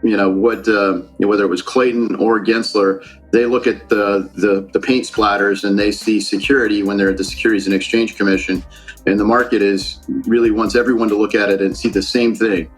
whether it was Clayton or Gensler, they look at the paint splatters and they see security when they're at the Securities and Exchange Commission. And the market really wants everyone to look at it and see the same thing.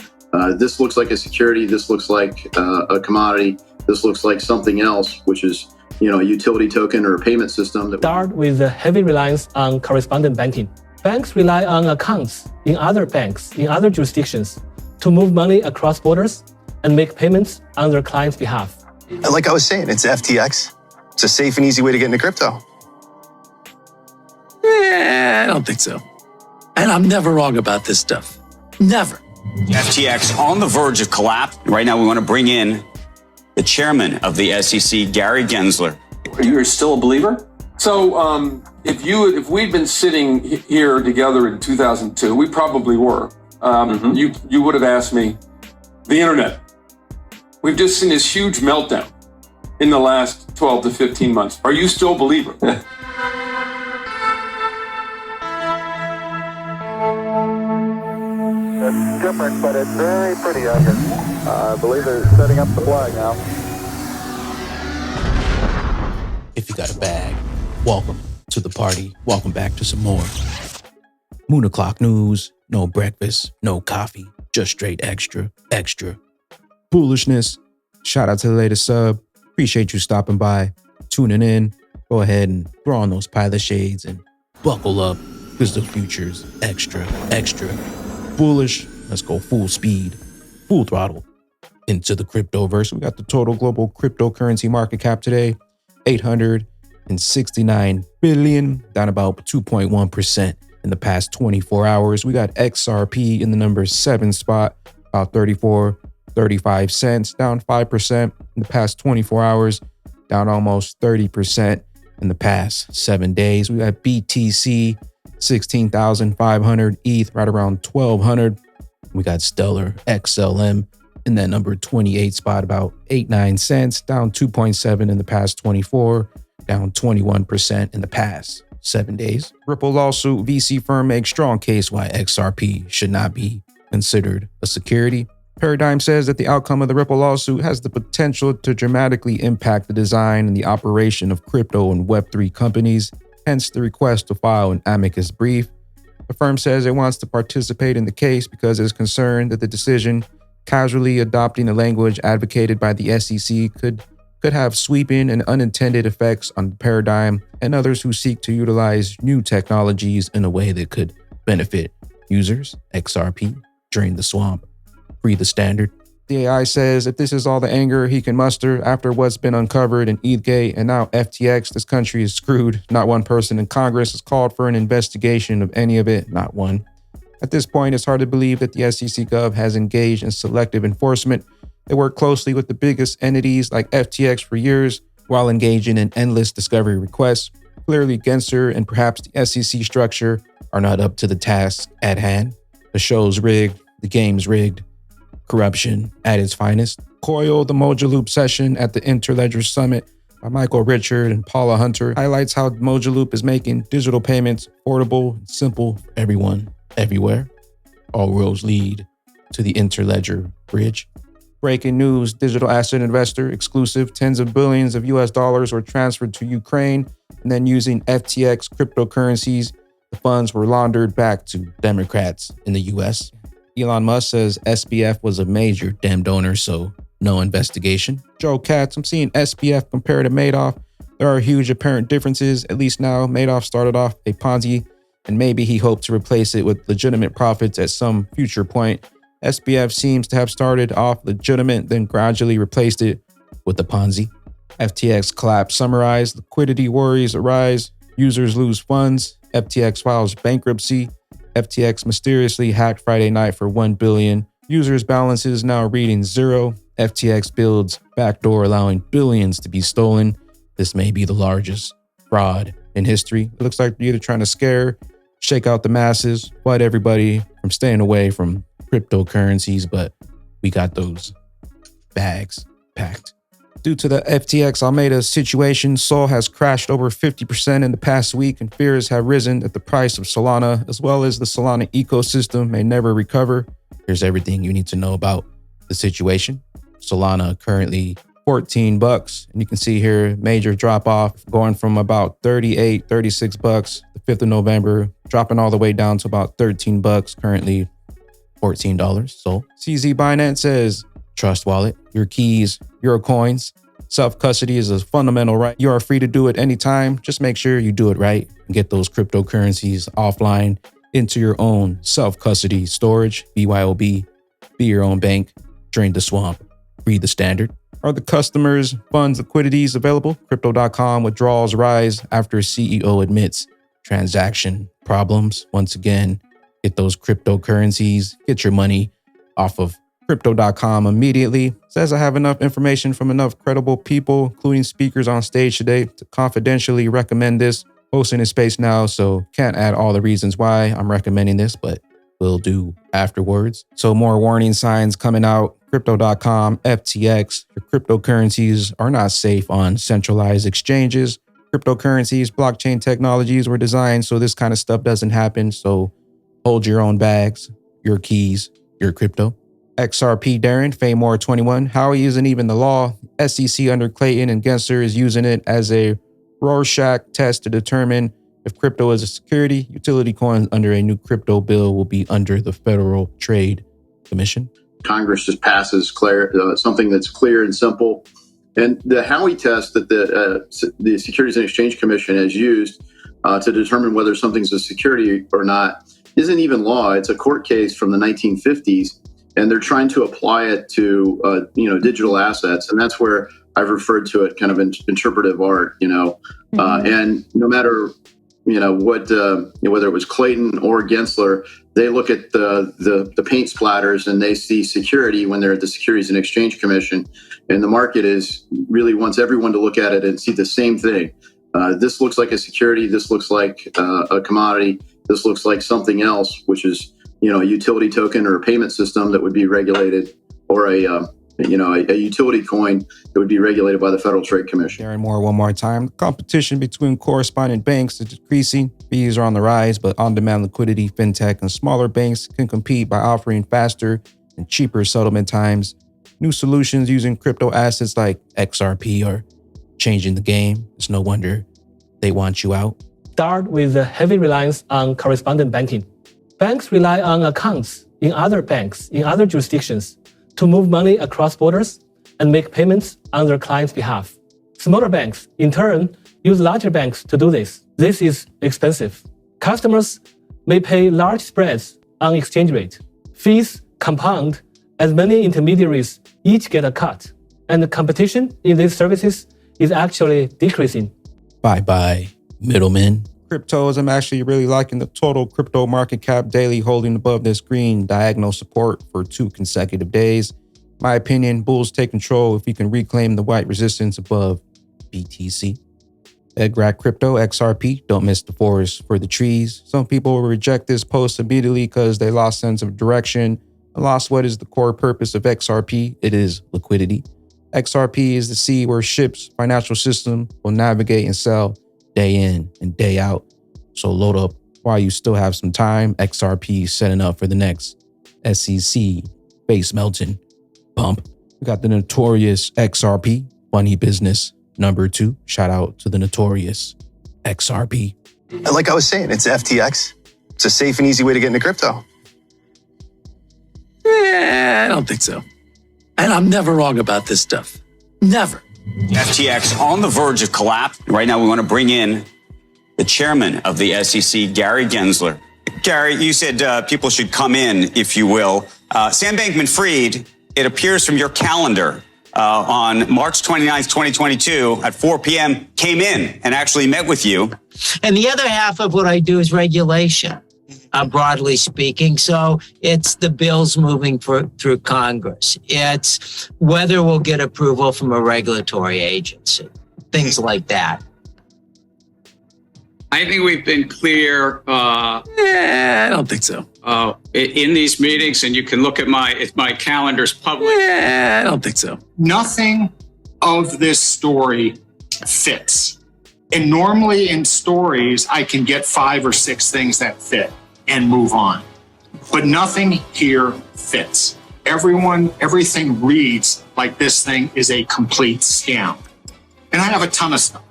This looks like a security. This looks like a commodity. This looks like something else, which is a utility token or a payment system. Start with a heavy reliance on correspondent banking. Banks rely on accounts in other banks, in other jurisdictions, to move money across borders and make payments on their clients' behalf. Like I was saying, it's FTX. It's a safe and easy way to get into crypto. I don't think so. And I'm never wrong about this stuff. Never. FTX on the verge of collapse. Right now, we want to bring in the chairman of the SEC, Gary Gensler. You're still a believer? So if we'd been sitting here together in 2002, we probably were. You would have asked me, the internet. We've just seen this huge meltdown in the last 12 to 15 months. Are you still a believer? It's different, but it's very pretty out here. I believe they're setting up the flag now. If you got a bag, welcome to the party. Welcome back to some more Moon o'clock news. No breakfast, no coffee, just straight extra bullishness. Shout out to the latest sub. Appreciate you stopping by, tuning in. Go ahead and throw on those pilot shades and buckle up because the future's extra bullish. Let's go full speed, full throttle into the cryptoverse. We got the total global cryptocurrency market cap today, 869 billion, down about 2.1% in the past 24 hours. We got XRP in the number 7 spot, about 35 cents, down 5% in the past 24 hours, down almost 30% in the past 7 days. We got BTC, 16,500, ETH right around 1,200. We got Stellar XLM in that number 28 spot, about 89 cents, down 2.7 in the past 24, down 21% in the past 7 days. Ripple lawsuit, VC firm makes strong case why XRP should not be considered a security. Paradigm says that the outcome of the Ripple lawsuit has the potential to dramatically impact the design and the operation of crypto and Web3 companies, hence the request to file an amicus brief. The firm says it wants to participate in the case because it is concerned that the decision casually adopting the language advocated by the SEC could have sweeping and unintended effects on Paradigm and others who seek to utilize new technologies in a way that could benefit users. XRP, drain the swamp, free the standard. The AI says if this is all the anger he can muster after what's been uncovered in ETHgate and now FTX, this country is screwed. Not one person in Congress has called for an investigation of any of it, not one. At this point, it's hard to believe that the SEC Gov has engaged in selective enforcement. They work closely with the biggest entities like FTX for years while engaging in endless discovery requests. Clearly, Gensler and perhaps the SEC structure are not up to the task at hand. The show's rigged, the game's rigged, corruption at its finest. Coil, the Mojo Loop session at the Interledger Summit by Michael Richard and Paula Hunter highlights how Mojo Loop is making digital payments affordable and simple for everyone, everywhere. All roads lead to the Interledger bridge. Breaking news, digital asset investor exclusive, tens of billions of US dollars were transferred to Ukraine, and then using FTX cryptocurrencies, the funds were laundered back to Democrats in the US. Elon Musk says SBF was a major Dem donor, so no investigation. Joe Katz, I'm seeing SBF compared to Madoff. There are huge apparent differences. At least now, Madoff started off a Ponzi, and maybe he hoped to replace it with legitimate profits at some future point. SBF seems to have started off legitimate, then gradually replaced it with a Ponzi. FTX collapse summarized. Liquidity worries arise. Users lose funds. FTX files bankruptcy. FTX mysteriously hacked Friday night for $1 billion. Users' balances now reading zero. FTX builds backdoor allowing billions to be stolen. This may be the largest fraud in history. It looks like they're either trying to shake out the masses, fight everybody from staying away from cryptocurrencies, but we got those bags packed. Due to the FTX Alameda situation, Sol has crashed over 50% in the past week, and fears have risen that the price of Solana, as well as the Solana ecosystem, may never recover. Here's everything you need to know about the situation. Solana currently 14 bucks. And you can see here, major drop off going from about 38, 36 bucks the 5th of November, dropping all the way down to about 13 bucks, currently $14. So CZ Binance says, trust wallet, your keys, your coins. Self-custody is a fundamental right. You are free to do it anytime. Just make sure you do it right and get those cryptocurrencies offline into your own self-custody storage. BYOB, be your own bank, drain the swamp, read the standard. Are the customers' funds liquidities available? Crypto.com withdrawals rise after CEO admits transaction problems. Once again, get those cryptocurrencies, get your money off of Crypto.com immediately. Says I have enough information from enough credible people, including speakers on stage today, to confidentially recommend this. Hosting in space now, so can't add all the reasons why I'm recommending this, but will do afterwards. So more warning signs coming out. Crypto.com, FTX, your cryptocurrencies are not safe on centralized exchanges. Cryptocurrencies, blockchain technologies were designed so this kind of stuff doesn't happen. So hold your own bags, your keys, your crypto. XRP Darren, Famore 21. Howey isn't even the law. SEC under Clayton and Gensler is using it as a Rorschach test to determine if crypto is a security. Utility coins under a new crypto bill will be under the Federal Trade Commission. Congress just passes something that's clear and simple. And the Howey test that the Securities and Exchange Commission has used to determine whether something's a security or not isn't even law. It's a court case from the 1950s. And they're trying to apply it to, digital assets. And that's where I've referred to it kind of interpretive art, and no matter, what, whether it was Clayton or Gensler, they look at the paint splatters and they see security when they're at the Securities and Exchange Commission. And the market really wants everyone to look at it and see the same thing. This looks like a security. This looks like a commodity. This looks like something else, which is, a utility token or a payment system that would be regulated, or a utility coin that would be regulated by the Federal Trade Commission. Darren Moore one more time. Competition between correspondent banks is decreasing. Fees are on the rise, but on-demand liquidity, fintech, and smaller banks can compete by offering faster and cheaper settlement times. New solutions using crypto assets like XRP are changing the game. It's no wonder they want you out. Start with the heavy reliance on correspondent banking. Banks rely on accounts in other banks in other jurisdictions to move money across borders and make payments on their clients' behalf. Smaller banks, in turn, use larger banks to do this. This is expensive. Customers may pay large spreads on exchange rate. Fees compound as many intermediaries each get a cut, and the competition in these services is actually decreasing. Bye-bye, middlemen. Cryptos, I'm actually really liking the total crypto market cap daily holding above this green diagonal support for 2 consecutive days. My opinion, bulls take control if you can reclaim the white resistance above BTC. EGRAC Crypto, XRP, don't miss the forest for the trees. Some people will reject this post immediately because they lost sense of direction and lost what is the core purpose of XRP. It is liquidity. XRP is the sea where ships' financial system will navigate and sell day in and day out. So load up while you still have some time. XRP setting up for the next SEC face melting bump. We got the notorious XRP, funny business number 2. Shout out to the notorious XRP. Like I was saying, it's FTX. It's a safe and easy way to get into crypto. I don't think so. And I'm never wrong about this stuff. Never. FTX on the verge of collapse. Right now, we want to bring in the chairman of the SEC, Gary Gensler. Gary, you said people should come in, if you will. Sam Bankman-Fried, it appears from your calendar, on March 29th, 2022 at 4 p.m. came in and actually met with you. And the other half of what I do is regulation, broadly speaking. So it's the bills moving through Congress. It's whether we'll get approval from a regulatory agency, things like that. I think we've been clear I don't think so. in these meetings, and you can look at my calendar's public. I don't think so. Nothing of this story fits. And normally in stories, I can get 5 or 6 things that fit and move on. But nothing here fits. everything reads like this thing is a complete scam. And I have a ton of stuff.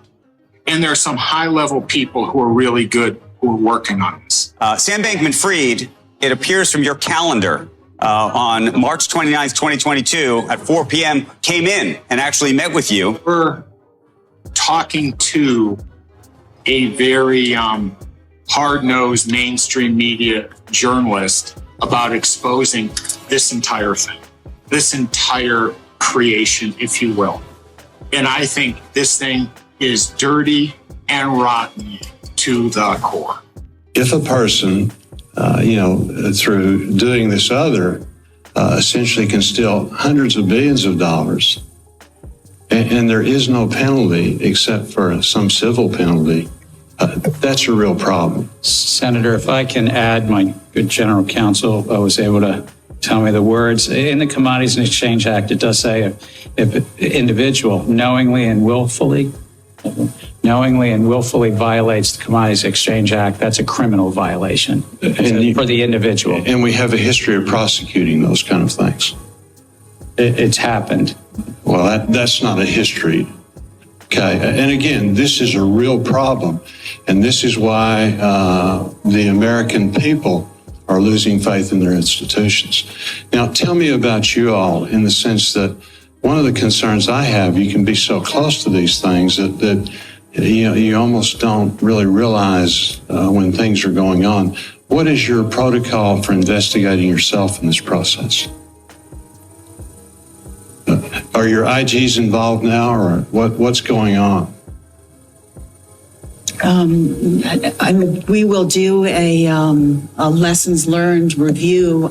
And there are some high-level people who are really good who are working on this. Sam Bankman-Fried, it appears from your calendar, on March 29th, 2022 at 4 p.m. came in and actually met with you. We're talking to a very hard-nosed mainstream media journalist about exposing this entire thing, this entire creation, if you will. And I think this thing is dirty and rotten to the core. If a person, through doing this other, essentially can steal hundreds of billions of dollars, and there is no penalty except for some civil penalty, that's a real problem. Senator, if I can add, my good general counsel was able to tell me the words. In the Commodities and Exchange Act, it does say if an individual knowingly and willfully violates the Commodities Exchange Act, that's a criminal violation for the individual. And we have a history of prosecuting those kind of things. It's happened. Well, that's not a history. Okay. And again, this is a real problem. And this is why the American people are losing faith in their institutions. Now, tell me about you all in the sense that one of the concerns I have, you can be so close to these things that you almost don't really realize when things are going on. What is your protocol for investigating yourself in this process? Are your IGs involved now, or what's going on? We will do a lessons learned review.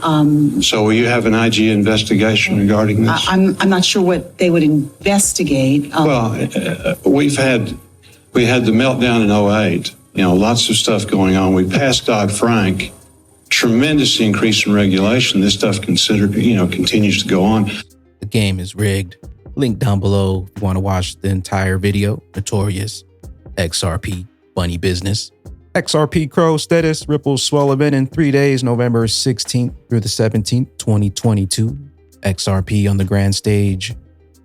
So will you have an IG investigation regarding this? I'm not sure what they would investigate. We had the meltdown in 2008. Lots of stuff going on. We passed Dodd-Frank, tremendous increase in regulation. This stuff continues to go on. The game is rigged. Link down below if you want to watch the entire video. Notorious XRP Bunny Business. XRP Crow status, Ripple swell event in 3 days, November 16th through the 17th, 2022. XRP on the grand stage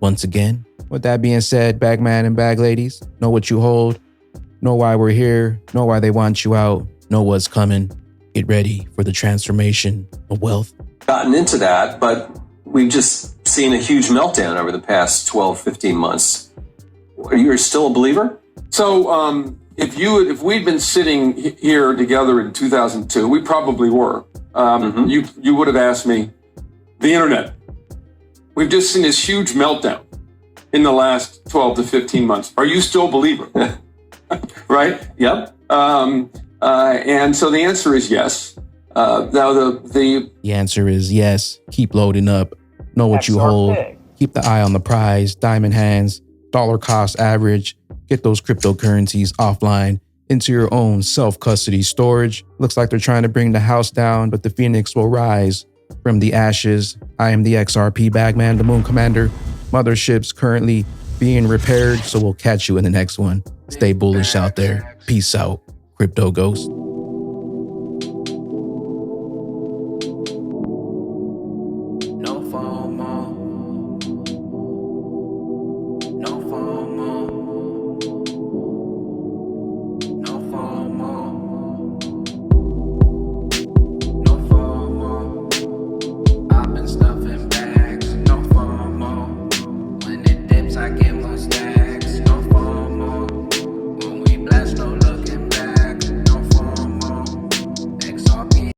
once again. With that being said, Bagman and Bag Ladies, know what you hold, know why we're here, know why they want you out, know what's coming. Get ready for the transformation of wealth. Gotten into that, but we've just seen a huge meltdown over the past 12, 15 months. Are you still a believer? So if we'd been sitting here together in 2002, we probably were. You would have asked me, the internet. We've just seen this huge meltdown in the last 12 to 15 months. Are you still a believer? Right? Yep. And so the answer is yes. Now the answer is yes. Keep loading up. Know what you hold. Keep the eye on the prize. Diamond hands. Dollar cost average. Get those cryptocurrencies offline into your own self-custody storage. Looks like they're trying to bring the house down, but the phoenix will rise from the ashes. I am the XRP Bagman, the Moon Commander. Mothership's currently being repaired, so we'll catch you in the next one. Stay bullish out there. Peace out, Crypto Ghost. I get my stack.